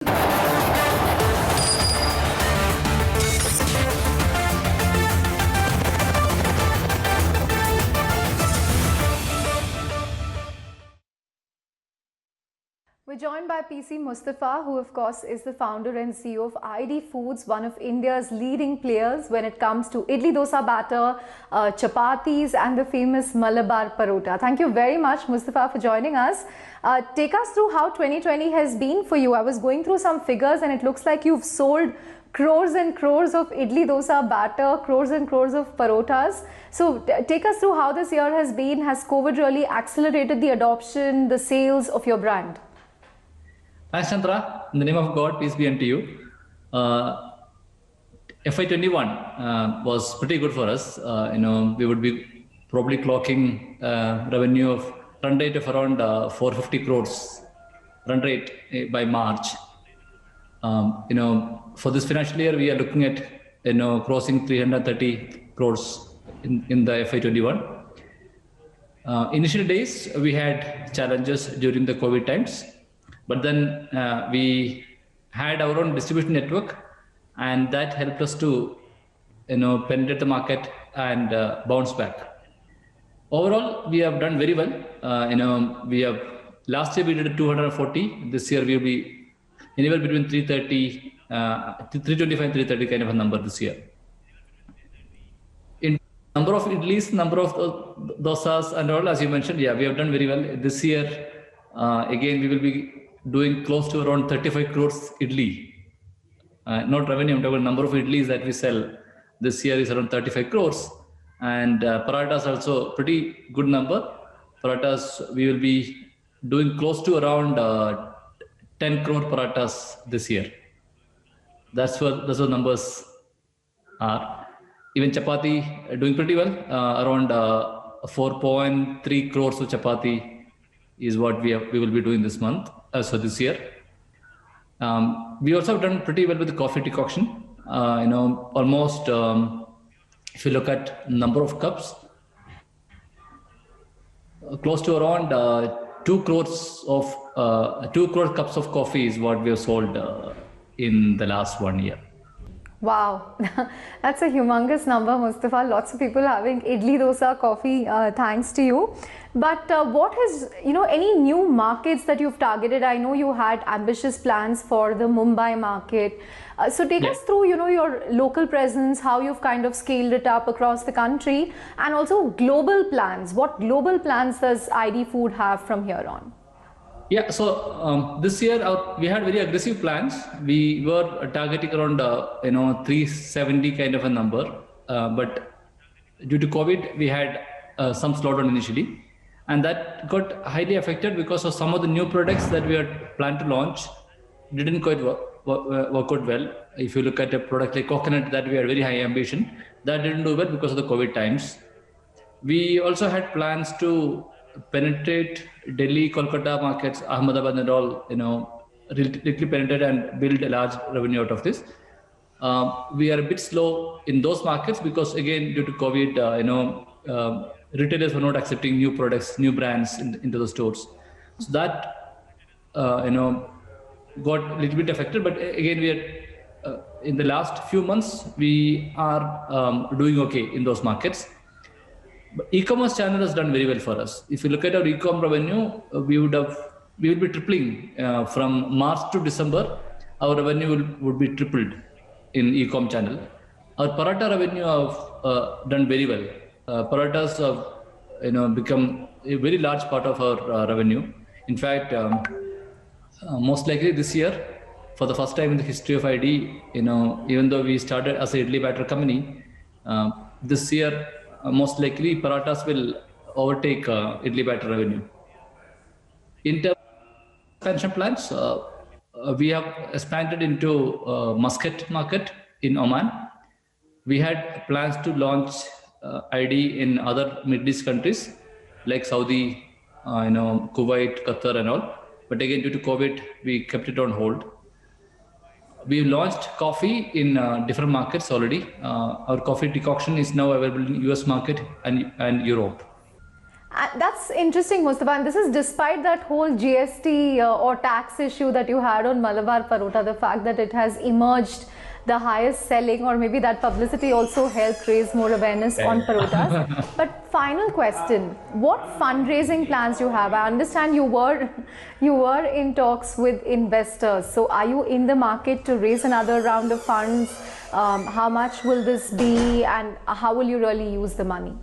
We're joined by PC Musthafa, who of course is the founder and CEO of ID Foods, one of India's leading players when it comes to idli dosa batter, chapatis and the famous Malabar Parotta. Thank you very much, Musthafa, for joining us. Take us through how 2020 has been for you. I was going through some figures and it looks like you've sold crores and crores of idli dosa batter, crores and crores of parottas. So take us through how this year has been. Has COVID really accelerated the adoption, the sales of your brand? Thanks, Chandra. In the name of God, peace be unto you. FY21 was pretty good for us. We would be probably clocking revenue of run rate of around 450 crores run rate by March. For this financial year, we are looking at crossing 330 crores in the FY21. Initial days, we had challenges during the COVID times. But then we had our own distribution network, and that helped us to, penetrate the market and bounce back. Overall, we have done very well. Last year we did 240. This year we will be anywhere between 330, 325, 330 kind of a number this year. In number of idlis, number of dosas and all, as you mentioned, yeah, we have done very well this year. Again, we will be doing close to around 35 crores idli. Not revenue, I'm talking about number of idlis that we sell this year is around 35 crores. And parattas also pretty good number. Parattas, we will be doing close to around 10 crore parattas this year. That's what the numbers are. Even chapati doing pretty well, around 4.3 crores of chapati is what we will be doing this month. So this year, we also have done pretty well with the coffee decoction. Almost if you look at number of cups, close to around 2 crore cups of coffee is what we have sold in the last 1 year. Wow, that's a humongous number, Musthafa. Lots of people having idli dosa coffee thanks to you. But what is, any new markets that you've targeted? I know you had ambitious plans for the Mumbai market. So take us through, your local presence, how you've kind of scaled it up across the country, and also global plans. What global plans does ID Food have from here on? Yeah, so this year we had very aggressive plans. We were targeting around 370 kind of a number, but due to COVID, we had some slowdown initially, and that got highly affected because of some of the new products that we had planned to launch didn't quite work out well. If you look at a product like coconut that we had very high ambition, that didn't do well because of the COVID times. We also had plans to penetrate Delhi, Kolkata markets, Ahemdabad and all, really penetrate and build a large revenue out of this. We are a bit slow in those markets because again, due to COVID, retailers were not accepting new products, new brands into the stores. So that, got a little bit affected, but again, we are, in the last few months, we are doing okay in those markets. But e-commerce channel has done very well for us. If you look at our e-com revenue, we will be tripling from March to December. Our revenue would be tripled in e-com channel. Our paratha revenue have done very well. Parattas have become a very large part of our revenue. In fact, most likely this year, for the first time in the history of ID, even though we started as a idli batter company, this year most likely parattas will overtake idli batter revenue. In terms of expansion plans, we have expanded into Muscat market in Oman. We had plans to launch ID in other Middle East countries like Saudi, Kuwait, Qatar and all. But again, due to COVID, we kept it on hold. We launched coffee in different markets already. Our coffee decoction is now available in US market and Europe. That's interesting, Musthafa. And this is despite that whole GST or tax issue that you had on Malabar Parotta, the fact that it has emerged the highest selling, or maybe that publicity also helped raise more awareness on parottas. But final question, what fundraising plans you have? I understand you were in talks with investors. So are you in the market to raise another round of funds? How much will this be, and how will you really use the money?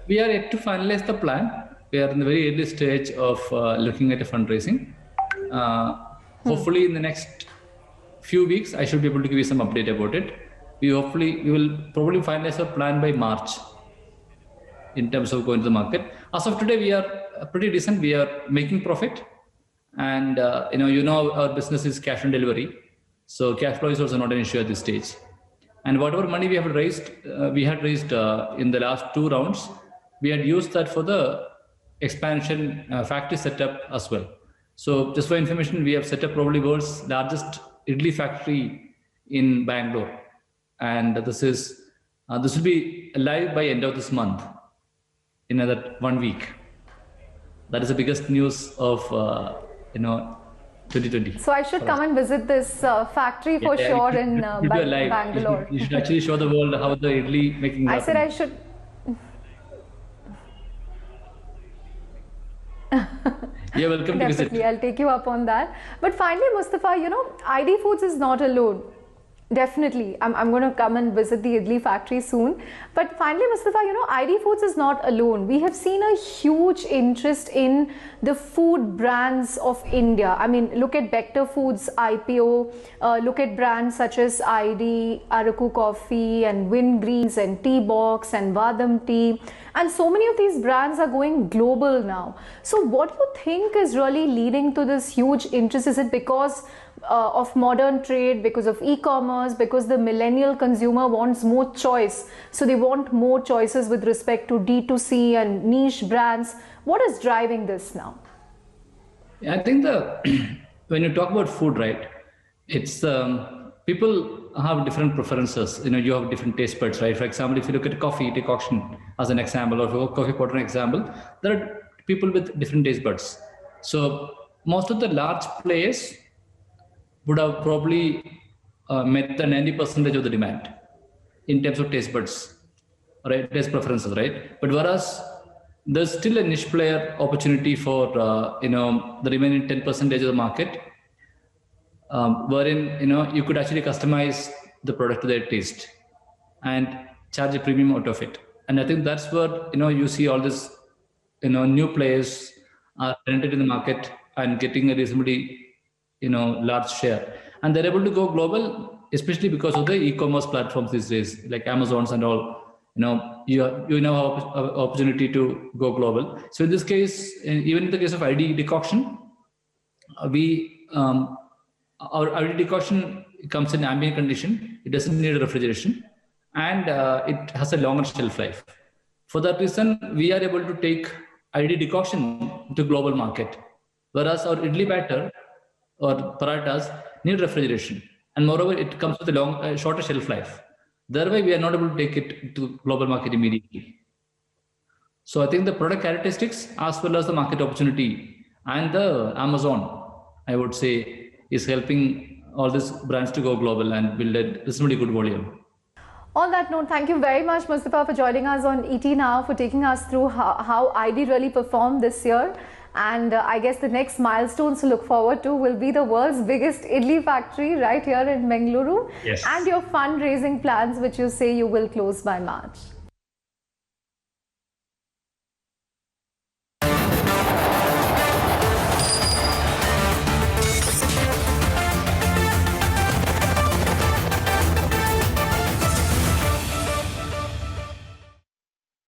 We are yet to finalize the plan. We are in the very early stage of looking at a fundraising. Hopefully in the next few weeks, I should be able to give you some update about it. We will probably finalize our plan by March in terms of going to the market. As of today, we are pretty decent. We are making profit, and our business is cash on delivery, so cash flow is also not an issue at this stage. And whatever money we had raised in the last 2 rounds, we had used that for the expansion factory setup as well. So just for information, we have set up probably world's largest idli factory in Bangalore, and this will be live by end of this month, in another 1 week. That is the biggest news of 2020. So I should come and visit this factory for sure in Bangalore. You should actually show the world how the idli making. I said I should. You're welcome to visit. Definitely, I'll take you up on that. But finally, Musthafa, ID Foods is not alone. Definitely, I'm going to come and visit the idli factory soon. But finally, Musthafa, ID Foods is not alone. We have seen a huge interest in the food brands of India. I mean, look at Vector Foods IPO, look at brands such as ID, Araku Coffee, and Wind Greens, and Tea Box, and Vadam Tea. And so many of these brands are going global now. So what do you think is really leading to this huge interest? Is it because of modern trade, because of e-commerce, because the millennial consumer wants more choice? So they want more choices with respect to D2C and niche brands. What is driving this now? I think when you talk about food, right, it's people have different preferences. You have different taste buds, right? For example, if you look at coffee decoction as an example, or coffee powder example, there are people with different taste buds. So most of the large players would have probably met the 90% of the demand in terms of taste buds, right? Taste preferences, right? But whereas there's still a niche player opportunity for the remaining 10% of the market, wherein you could actually customize the product to their taste and charge a premium out of it. And I think that's where you see all this new players are entered in the market and getting a reasonably large share, and they're able to go global, especially because of the e-commerce platforms these days, like Amazon's and all. You have opportunity to go global. So in this case, even in the case of ID decoction, our ID decoction comes in ambient condition. It doesn't need refrigeration, and it has a longer shelf life. For that reason, we are able to take ID decoction to global market, whereas our idli batter or parattas need refrigeration, and moreover, it comes with a shorter shelf life. Thereby, we are not able to take it to global market immediately. So I think the product characteristics as well as the market opportunity and the Amazon, I would say, is helping all these brands to go global and build a reasonably good volume. On that note, thank you very much, Musthafa, for joining us on ET Now, for taking us through how ID really performed this year. And I guess the next milestones to look forward to will be the world's biggest idli factory right here in Bengaluru. Yes. And your fundraising plans, which you say you will close by March.